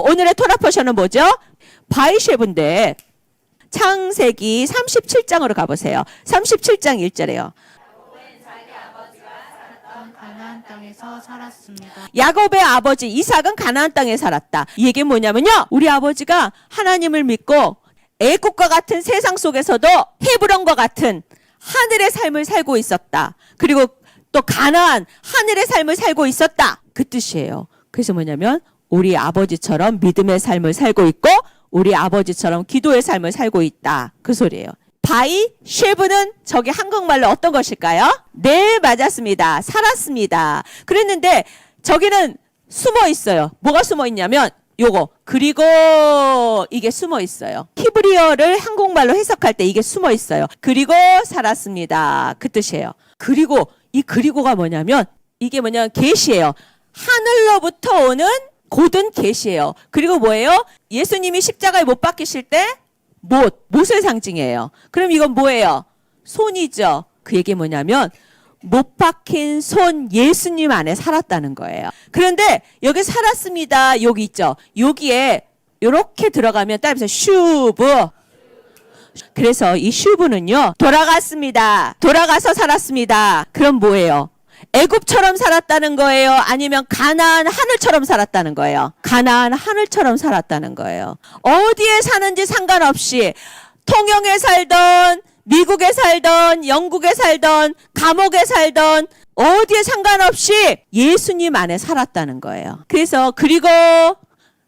오늘의 토라 포션은 뭐죠? 바이셰브인데 창세기 37장으로 가보세요. 37장 1절에요. 가나안 땅에서 살았습니다. 야곱의 아버지 이삭은 가나안 땅에 살았다. 이 얘기는 뭐냐면요, 우리 아버지가 하나님을 믿고 애국과 같은 세상 속에서도 헤브론과 같은 하늘의 삶을 살고 있었다. 그리고 또 가나안 하늘의 삶을 살고 있었다. 그 뜻이에요. 그래서 뭐냐면 우리 아버지처럼 믿음의 삶을 살고 있고 우리 아버지처럼 기도의 삶을 살고 있다. 그 소리예요. 바이 쉐브는 저기 한국말로 어떤 것일까요? 네, 맞았습니다. 살았습니다. 그랬는데 저기는 숨어 있어요. 뭐가 숨어 있냐면 요거 그리고 이게 숨어 있어요. 히브리어를 한국말로 해석할 때 이게 숨어 있어요. 그리고 살았습니다. 그 뜻이에요. 그리고 이 그리고가 뭐냐면 이게 뭐냐면 계시예요. 하늘로부터 오는 곧은 계시예요. 그리고 뭐예요? 예수님이 십자가에 못 박히실 때 못을 상징해요. 그럼 이건 뭐예요? 손이죠. 그 얘기 뭐냐면 못 박힌 손 예수님 안에 살았다는 거예요. 그런데 여기 살았습니다. 여기 있죠. 여기에 이렇게 들어가면 따라서 슈브. 그래서 이 슈브는요, 돌아갔습니다. 돌아가서 살았습니다. 그럼 뭐예요? 애굽처럼 살았다는 거예요? 아니면 가나안 하늘처럼 살았다는 거예요? 가나안 하늘처럼 살았다는 거예요. 어디에 사는지 상관없이 통영에 살던 미국에 살던 영국에 살던 감옥에 살던 어디에 상관없이 예수님 안에 살았다는 거예요. 그래서 그리고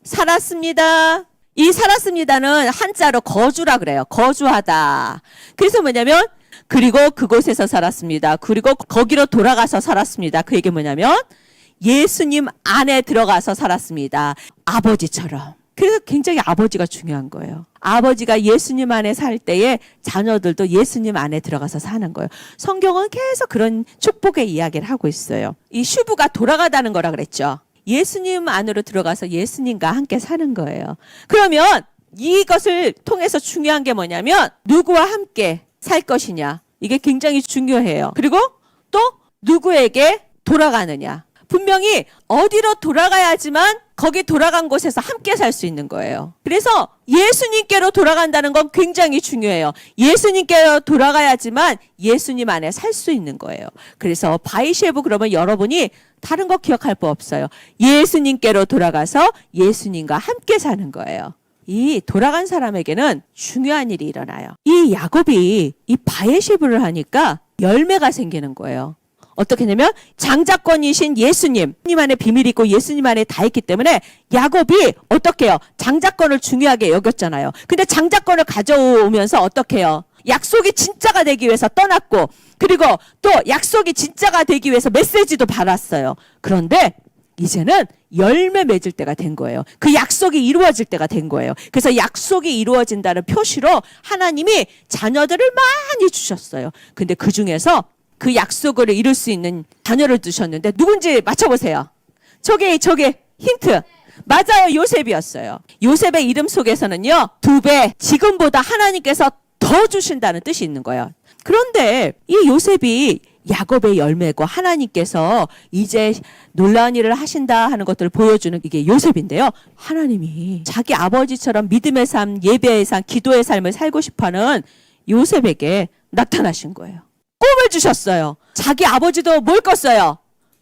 살았습니다. 이 살았습니다는 한자로 거주라 그래요. 거주하다. 그래서 뭐냐면 그리고 그곳에서 살았습니다. 그리고 거기로 돌아가서 살았습니다. 그 얘기 뭐냐면 예수님 안에 들어가서 살았습니다. 아버지처럼. 그래서 굉장히 아버지가 중요한 거예요. 아버지가 예수님 안에 살 때에 자녀들도 예수님 안에 들어가서 사는 거예요. 성경은 계속 그런 축복의 이야기를 하고 있어요. 이 슈브가 돌아가다는 거라 그랬죠. 예수님 안으로 들어가서 예수님과 함께 사는 거예요. 그러면 이것을 통해서 중요한 게 뭐냐면 누구와 함께 살 것이냐. 이게 굉장히 중요해요. 그리고 또 누구에게 돌아가느냐. 분명히 어디로 돌아가야지만 거기 돌아간 곳에서 함께 살 수 있는 거예요. 그래서 예수님께로 돌아간다는 건 굉장히 중요해요. 예수님께로 돌아가야지만 예수님 안에 살 수 있는 거예요. 그래서 바이셰브 그러면 여러분이 다른 거 기억할 거 없어요. 예수님께로 돌아가서 예수님과 함께 사는 거예요. 이 돌아간 사람에게는 중요한 일이 일어나요. 이 야곱이 이 바에셰브를 하니까 열매가 생기는 거예요. 어떻게 하냐면 장자권이신 예수님 안에 비밀이 있고 예수님 안에 다 있기 때문에 야곱이 어떻게 해요? 장자권을 중요하게 여겼잖아요. 근데 장자권을 가져오면서 어떻게 해요? 약속이 진짜가 되기 위해서 떠났고 그리고 또 약속이 진짜가 되기 위해서 메시지도 받았어요. 그런데 이제는 열매 맺을 때가 된 거예요. 그 약속이 이루어질 때가 된 거예요. 그래서 약속이 이루어진다는 표시로 하나님이 자녀들을 많이 주셨어요. 근데 그 중에서 그 약속을 이룰 수 있는 자녀를 두셨는데 누군지 맞춰보세요. 저게 힌트. 맞아요. 요셉이었어요. 요셉의 이름 속에서는요. 2배 지금보다 하나님께서 더 주신다는 뜻이 있는 거예요. 그런데 이 요셉이 야곱의 열매고 하나님께서 이제 놀라운 일을 하신다 하는 것들을 보여주는 이게 요셉인데요. 하나님이 자기 아버지처럼 믿음의 삶, 예배의 삶, 기도의 삶을 살고 싶어하는 요셉에게 나타나신 거예요. 꿈을 주셨어요. 자기 아버지도 뭘 꿨어요?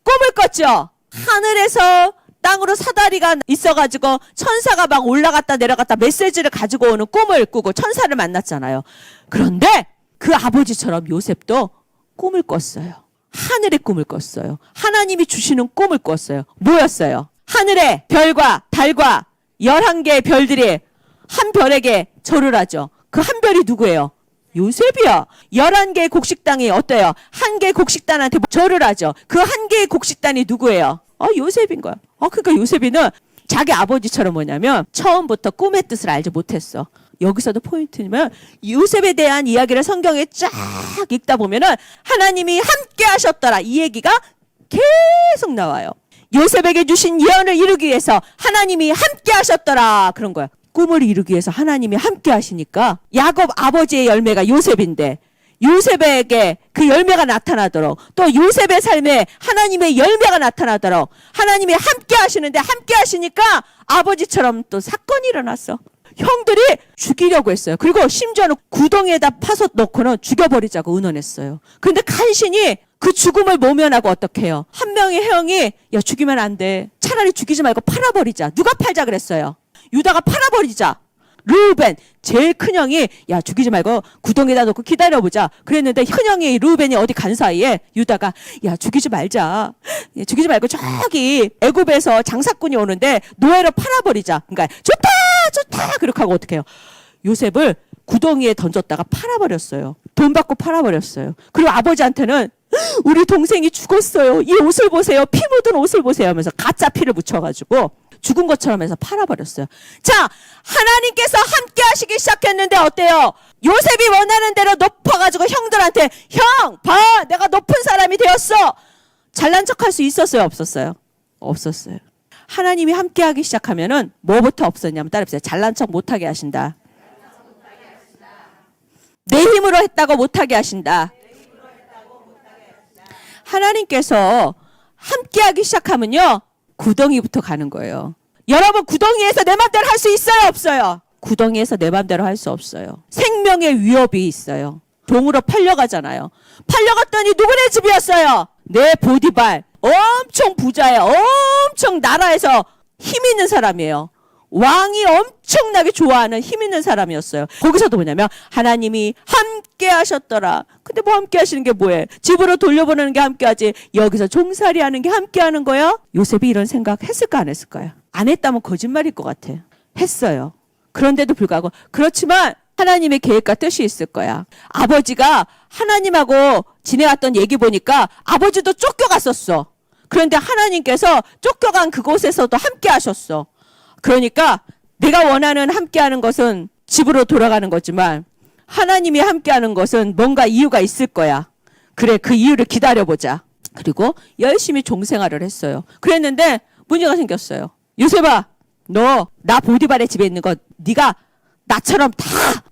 꿈을 꿨죠. 하늘에서 땅으로 사다리가 있어가지고 천사가 막 올라갔다 내려갔다 메시지를 가지고 오는 꿈을 꾸고 천사를 만났잖아요. 그런데 그 아버지처럼 요셉도 꿈을 꿨어요. 하늘의 꿈을 꿨어요. 하나님이 주시는 꿈을 꿨어요. 뭐였어요? 하늘의 별과 달과 11개의 별들이 한 별에게 절을 하죠. 그 한 별이 누구예요? 요셉이야. 11개의 곡식당이 어때요? 한 개의 곡식단한테 절을 하죠. 그 한 개의 곡식단이 누구예요? 요셉인 거야. 그러니까 요셉이는 자기 아버지처럼 뭐냐면 처음부터 꿈의 뜻을 알지 못했어. 여기서도 포인트는 요셉에 대한 이야기를 성경에 쫙 읽다 보면은 하나님이 함께 하셨더라. 이 얘기가 계속 나와요. 요셉에게 주신 예언을 이루기 위해서 하나님이 함께 하셨더라. 그런 거야. 꿈을 이루기 위해서 하나님이 함께 하시니까 야곱 아버지의 열매가 요셉인데 요셉에게 그 열매가 나타나도록, 또 요셉의 삶에 하나님의 열매가 나타나도록 하나님이 함께 하시는데, 함께 하시니까 아버지처럼 또 사건이 일어났어. 형들이 죽이려고 했어요. 그리고 심지어는 구덩이에다 파서 넣고는 죽여버리자고 의논했어요. 그런데 간신히 그 죽음을 모면하고 어떻게 해요? 한 명의 형이 야, 죽이면 안 돼. 차라리 죽이지 말고 팔아버리자. 누가 팔자 그랬어요? 유다가 팔아버리자. 르우벤 제일 큰 형이 야, 죽이지 말고 구덩이에다 놓고 기다려보자 그랬는데, 큰 형이 르우벤이 어디 간 사이에 유다가 야, 죽이지 말자. 죽이지 말고 저기 애굽에서 장사꾼이 오는데 노예로 팔아버리자. 그러니까 좋다 좋다 그렇게 하고 어떻게 해요? 요셉을 구덩이에 던졌다가 팔아버렸어요. 돈 받고 팔아버렸어요. 그리고 아버지한테는 우리 동생이 죽었어요. 이 옷을 보세요. 피 묻은 옷을 보세요 하면서 가짜 피를 묻혀가지고 죽은 것처럼 해서 팔아버렸어요. 자, 하나님께서 함께 하시기 시작했는데 어때요? 요셉이 원하는 대로 높아가지고 형들한테 형, 봐, 내가 높은 사람이 되었어. 잘난 척할 수 있었어요? 없었어요? 없었어요. 하나님이 함께 하기 시작하면은 뭐부터 없었냐면 따라해보세요. 잘난 척 못하게 하신다. 내 힘으로 했다고 못하게 하신다. 하나님께서 함께 하기 시작하면요, 구덩이부터 가는 거예요. 여러분, 구덩이에서 내 맘대로 할 수 있어요? 없어요? 구덩이에서 내 맘대로 할 수 없어요. 생명의 위협이 있어요. 종으로 팔려가잖아요. 팔려갔더니 누구네 집이었어요? 내 보디발. 엄청 부자예요. 엄청 나라에서 힘 있는 사람이에요. 왕이 엄청나게 좋아하는 힘 있는 사람이었어요. 거기서도 뭐냐면 하나님이 함께 하셨더라. 근데 뭐 함께 하시는 게 뭐예요? 집으로 돌려보내는 게 함께 하지, 여기서 종살이 하는 게 함께 하는 거예요? 요셉이 이런 생각 했을까 안 했을까요? 안 했다면 거짓말일 것 같아. 했어요. 그런데도 불구하고, 그렇지만 하나님의 계획과 뜻이 있을 거야. 아버지가 하나님하고 지내왔던 얘기 보니까 아버지도 쫓겨갔었어. 그런데 하나님께서 쫓겨간 그곳에서도 함께 하셨어. 그러니까 내가 원하는 함께하는 것은 집으로 돌아가는 거지만, 하나님이 함께하는 것은 뭔가 이유가 있을 거야. 그래, 그 이유를 기다려보자. 그리고 열심히 종생활을 했어요. 그랬는데 문제가 생겼어요. 요셉아, 너 나 보디발의 집에 있는 거 네가 나처럼 다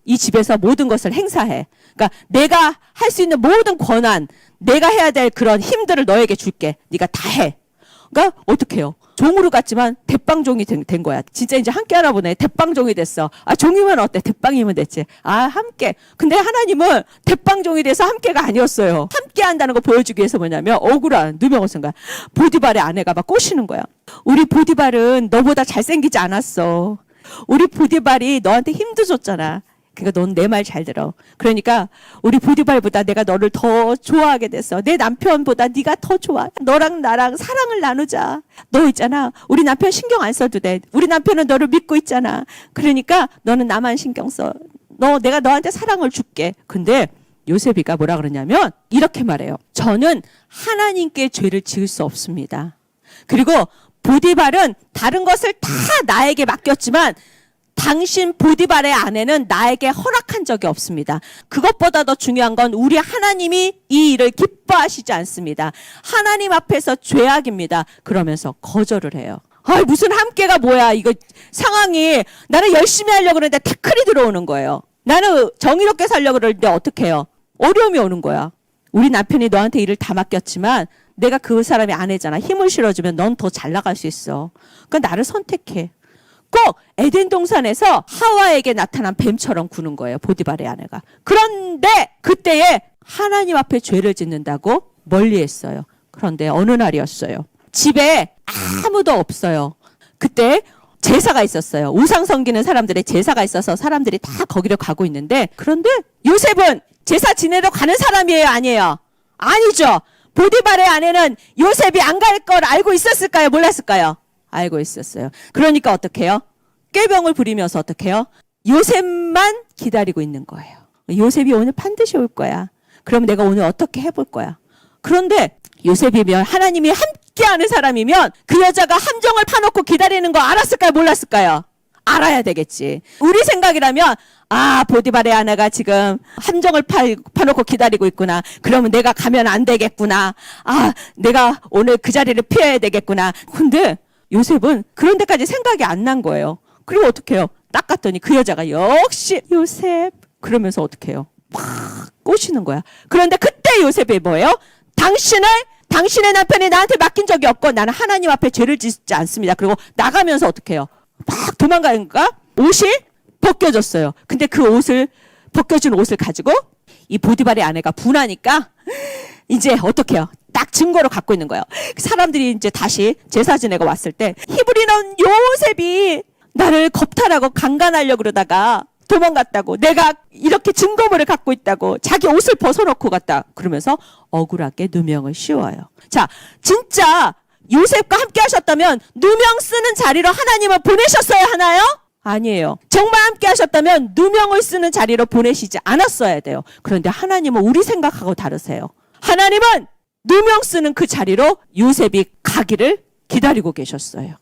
이 집에서 모든 것을 행사해. 그러니까 내가 할 수 있는 모든 권한, 내가 해야 될 그런 힘들을 너에게 줄게. 네가 다 해. 그러니까 어떻게 해요? 종으로 갔지만 대빵종이 된 거야. 진짜 이제 함께 하나 보네. 대빵종이 됐어. 아, 종이면 어때? 대빵이면 됐지. 아, 함께. 근데 하나님은 대빵종이 돼서 함께가 아니었어요. 함께 한다는 거 보여주기 위해서 뭐냐면 억울한 누명을 쓴 거야. 보디발의 아내가 막 꼬시는 거야. 우리 보디발은 너보다 잘생기지 않았어. 우리 보디발이 너한테 힘도 줬잖아. 그러니까 넌 내 말 잘 들어. 그러니까 우리 보디발보다 내가 너를 더 좋아하게 됐어. 내 남편보다 네가 더 좋아. 너랑 나랑 사랑을 나누자. 너 있잖아, 우리 남편 신경 안 써도 돼. 우리 남편은 너를 믿고 있잖아. 그러니까 너는 나만 신경 써. 내가 너한테 사랑을 줄게. 근데 요셉이가 뭐라 그러냐면 이렇게 말해요. 저는 하나님께 죄를 지을 수 없습니다. 그리고 보디발은 다른 것을 다 나에게 맡겼지만 당신 보디발의 아내는 나에게 허락한 적이 없습니다. 그것보다 더 중요한 건 우리 하나님이 이 일을 기뻐하시지 않습니다. 하나님 앞에서 죄악입니다. 그러면서 거절을 해요. 아, 무슨 함께가 뭐야. 이거 상황이, 나는 열심히 하려고 그러는데 태클이 들어오는 거예요. 나는 정의롭게 살려고 그러는데 어떻게 해요? 어려움이 오는 거야. 우리 남편이 너한테 일을 다 맡겼지만 내가 그 사람의 아내잖아. 힘을 실어주면 넌 더 잘 나갈 수 있어. 그러니까 나를 선택해. 꼭 에덴 동산에서 하와에게 나타난 뱀처럼 구는 거예요. 보디발의 아내가. 그런데 그때에 하나님 앞에 죄를 짓는다고 멀리했어요. 그런데 어느 날이었어요. 집에 아무도 없어요. 그때 제사가 있었어요. 우상 섬기는 사람들의 제사가 있어서 사람들이 다 거기로 가고 있는데, 그런데 요셉은 제사 지내러 가는 사람이에요? 아니에요? 아니죠. 보디발의 아내는 요셉이 안 갈 걸 알고 있었을까요? 몰랐을까요? 알고 있었어요. 그러니까 어떻게 해요? 꾀병을 부리면서 어떻게 해요? 요셉만 기다리고 있는 거예요. 요셉이 오늘 반드시 올 거야. 그럼 내가 오늘 어떻게 해볼 거야. 그런데 요셉이면, 하나님이 함께하는 사람이면 그 여자가 함정을 파놓고 기다리는 거 알았을까요? 몰랐을까요? 알아야 되겠지. 우리 생각이라면 아, 보디발의 아내가 지금 함정을 파놓고 기다리고 있구나. 그러면 내가 가면 안 되겠구나. 아, 내가 오늘 그 자리를 피해야 되겠구나. 근데 요셉은 그런 데까지 생각이 안 난 거예요. 그리고 어떻게 해요? 딱 갔더니 그 여자가 역시 요셉. 그러면서 어떻게 해요? 막 꼬시는 거야. 그런데 그때 요셉이 뭐예요? 당신의 남편이 나한테 맡긴 적이 없고 나는 하나님 앞에 죄를 짓지 않습니다. 그리고 나가면서 어떻게 해요? 막 도망가니까 옷이 벗겨졌어요. 근데 그 옷을 벗겨진 옷을 가지고 이 보디발의 아내가 분하니까 이제 어떻게 해요? 딱 증거로 갖고 있는 거예요. 사람들이 이제 다시 제사 지내고 왔을 때 히브리는 요셉이 나를 겁탈하고 강간하려고 그러다가 도망갔다고, 내가 이렇게 증거물을 갖고 있다고 자기 옷을 벗어놓고 갔다 그러면서 억울하게 누명을 씌워요. 자, 진짜 요셉과 함께 하셨다면 누명 쓰는 자리로 하나님을 보내셨어야 하나요? 아니에요. 정말 함께 하셨다면 누명을 쓰는 자리로 보내시지 않았어야 돼요. 그런데 하나님은 우리 생각하고 다르세요. 하나님은 누명 쓰는 그 자리로 요셉이 가기를 기다리고 계셨어요.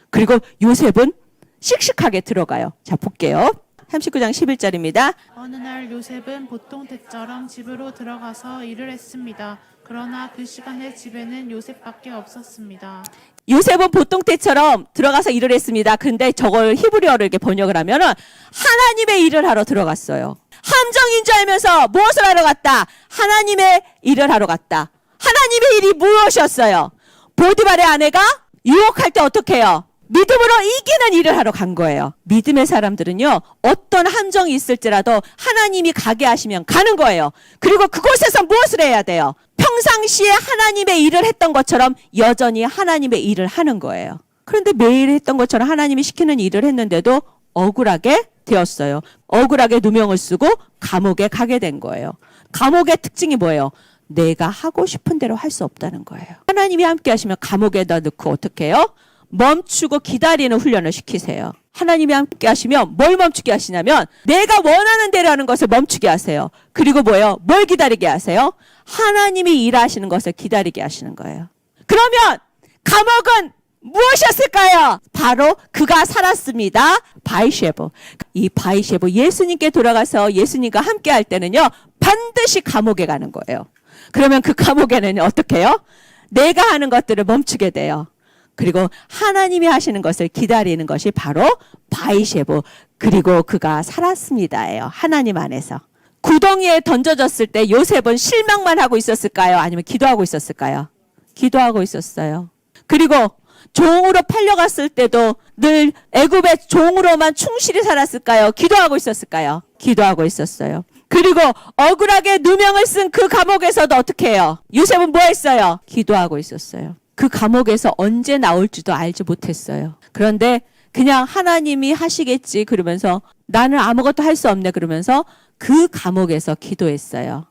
그리고 요셉은 씩씩하게 들어가요. 자, 볼게요. 39장 11절입니다. 어느 날 요셉은 보통 때처럼 집으로 들어가서 일을 했습니다. 그러나 그 시간에 집에는 요셉밖에 없었습니다. 요셉은 보통 때처럼 들어가서 일을 했습니다. 근데 저걸 히브리어로 이렇게 번역을 하면은 하나님의 일을 하러 들어갔어요. 함정인 줄 알면서 무엇을 하러 갔다? 하나님의 일을 하러 갔다. 하나님의 일이 무엇이었어요? 보디발의 아내가 유혹할 때 어떻게 해요? 믿음으로 이기는 일을 하러 간 거예요. 믿음의 사람들은요, 어떤 함정이 있을지라도 하나님이 가게 하시면 가는 거예요. 그리고 그곳에서 무엇을 해야 돼요? 평상시에 하나님의 일을 했던 것처럼 여전히 하나님의 일을 하는 거예요. 그런데 매일 했던 것처럼 하나님이 시키는 일을 했는데도 억울하게 되었어요. 억울하게 누명을 쓰고 감옥에 가게 된 거예요. 감옥의 특징이 뭐예요? 내가 하고 싶은 대로 할 수 없다는 거예요. 하나님이 함께 하시면 감옥에다 넣고 어떻게 해요? 멈추고 기다리는 훈련을 시키세요. 하나님이 함께 하시면 뭘 멈추게 하시냐면 내가 원하는 대로 하는 것을 멈추게 하세요. 그리고 뭐예요? 뭘 기다리게 하세요? 하나님이 일하시는 것을 기다리게 하시는 거예요. 그러면 감옥은 무엇이었을까요? 바로 그가 살았습니다. 바이셰브. 이 바이셰브, 예수님께 돌아가서 예수님과 함께 할 때는요, 반드시 감옥에 가는 거예요. 그러면 그 감옥에는 어떻게 해요? 내가 하는 것들을 멈추게 돼요. 그리고 하나님이 하시는 것을 기다리는 것이 바로 바이셰브, 그리고 그가 살았습니다예요. 하나님 안에서. 구덩이에 던져졌을 때 요셉은 실망만 하고 있었을까요? 아니면 기도하고 있었을까요? 기도하고 있었어요. 그리고 종으로 팔려갔을 때도 늘 애굽의 종으로만 충실히 살았을까요? 기도하고 있었을까요? 기도하고 있었어요. 그리고 억울하게 누명을 쓴 그 감옥에서도 어떻게 해요? 요셉은 뭐 했어요? 기도하고 있었어요. 그 감옥에서 언제 나올지도 알지 못했어요. 그런데 그냥 하나님이 하시겠지 그러면서 나는 아무것도 할 수 없네 그러면서 그 감옥에서 기도했어요.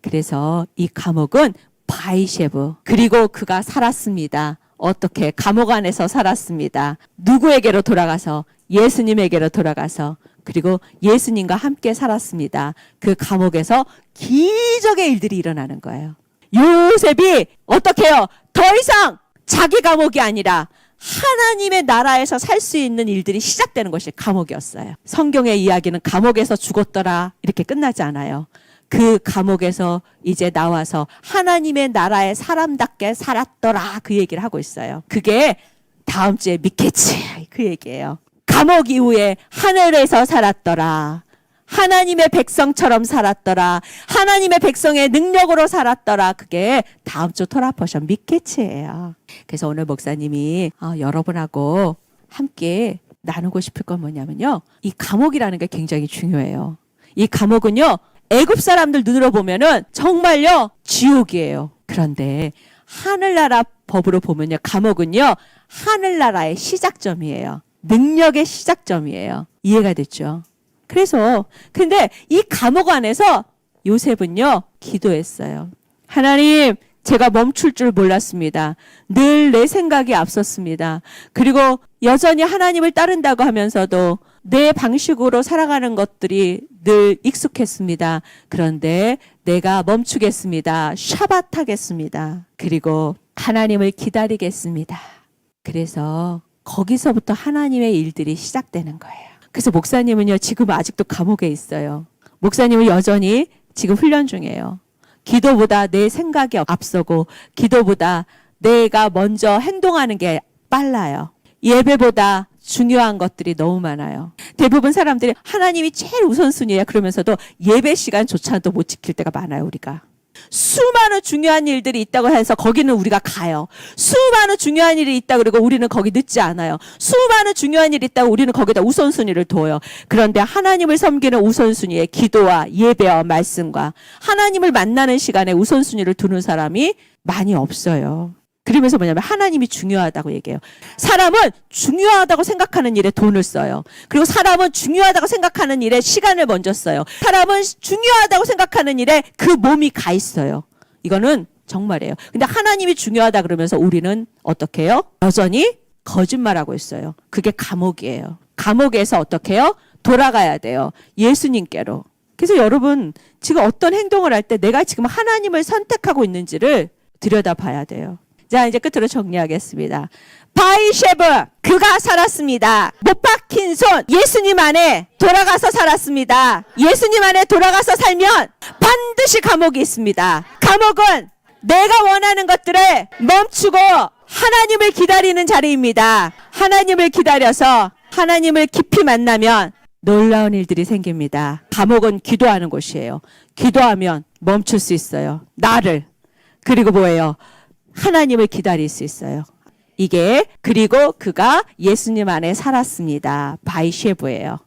그래서 이 감옥은 바이셰브, 그리고 그가 살았습니다. 어떻게? 감옥 안에서 살았습니다. 누구에게로 돌아가서? 예수님에게로 돌아가서, 그리고 예수님과 함께 살았습니다. 그 감옥에서 기적의 일들이 일어나는 거예요. 요셉이 어떻게 해요? 더 이상 자기 감옥이 아니라 하나님의 나라에서 살 수 있는 일들이 시작되는 것이 감옥이었어요. 성경의 이야기는 감옥에서 죽었더라 이렇게 끝나지 않아요. 그 감옥에서 이제 나와서 하나님의 나라의 사람답게 살았더라 그 얘기를 하고 있어요. 그게 다음 주에 믿겠지 그 얘기예요. 감옥 이후에 하늘에서 살았더라. 하나님의 백성처럼 살았더라. 하나님의 백성의 능력으로 살았더라. 그게 다음 주 토라포션 미케치예요. 그래서 오늘 목사님이 여러분하고 함께 나누고 싶을 건 뭐냐면요. 이 감옥이라는 게 굉장히 중요해요. 이 감옥은요. 애굽 사람들 눈으로 보면은 정말요. 지옥이에요. 그런데 하늘나라 법으로 보면요. 감옥은요. 하늘나라의 시작점이에요. 능력의 시작점이에요. 이해가 됐죠? 그래서 근데 이 감옥 안에서 요셉은요 기도했어요. 하나님, 제가 멈출 줄 몰랐습니다. 늘 내 생각이 앞섰습니다. 그리고 여전히 하나님을 따른다고 하면서도 내 방식으로 살아가는 것들이 늘 익숙했습니다. 그런데 내가 멈추겠습니다. 샤밧 하겠습니다. 그리고 하나님을 기다리겠습니다. 그래서 거기서부터 하나님의 일들이 시작되는 거예요. 그래서 목사님은요, 지금 아직도 감옥에 있어요. 목사님은 여전히 지금 훈련 중이에요. 기도보다 내 생각이 앞서고, 기도보다 내가 먼저 행동하는 게 빨라요. 예배보다 중요한 것들이 너무 많아요. 대부분 사람들이 하나님이 제일 우선순위야 그러면서도 예배 시간조차도 못 지킬 때가 많아요, 우리가. 수많은 중요한 일들이 있다고 해서 거기는 우리가 가요. 수많은 중요한 일이 있다 그리고 우리는 거기 늦지 않아요. 수많은 중요한 일이 있다고 우리는 거기다 우선순위를 둬요. 그런데 하나님을 섬기는 우선순위에 기도와 예배와 말씀과 하나님을 만나는 시간에 우선순위를 두는 사람이 많이 없어요. 그러면서 뭐냐면 하나님이 중요하다고 얘기해요. 사람은 중요하다고 생각하는 일에 돈을 써요. 그리고 사람은 중요하다고 생각하는 일에 시간을 먼저 써요. 사람은 중요하다고 생각하는 일에 그 몸이 가 있어요. 이거는 정말이에요. 근데 하나님이 중요하다 그러면서 우리는 어떻게 해요? 여전히 거짓말하고 있어요. 그게 감옥이에요. 감옥에서 어떻게 해요? 돌아가야 돼요. 예수님께로. 그래서 여러분 지금 어떤 행동을 할 때 내가 지금 하나님을 선택하고 있는지를 들여다봐야 돼요. 자, 이제 끝으로 정리하겠습니다. 바이셰브, 그가 살았습니다. 못 박힌 손, 예수님 안에 돌아가서 살았습니다. 예수님 안에 돌아가서 살면 반드시 감옥이 있습니다. 감옥은 내가 원하는 것들을 멈추고 하나님을 기다리는 자리입니다. 하나님을 기다려서 하나님을 깊이 만나면 놀라운 일들이 생깁니다. 감옥은 기도하는 곳이에요. 기도하면 멈출 수 있어요. 나를. 그리고 뭐예요? 하나님을 기다릴 수 있어요. 이게 그리고 그가 예수님 안에 살았습니다. 바이셰브예요.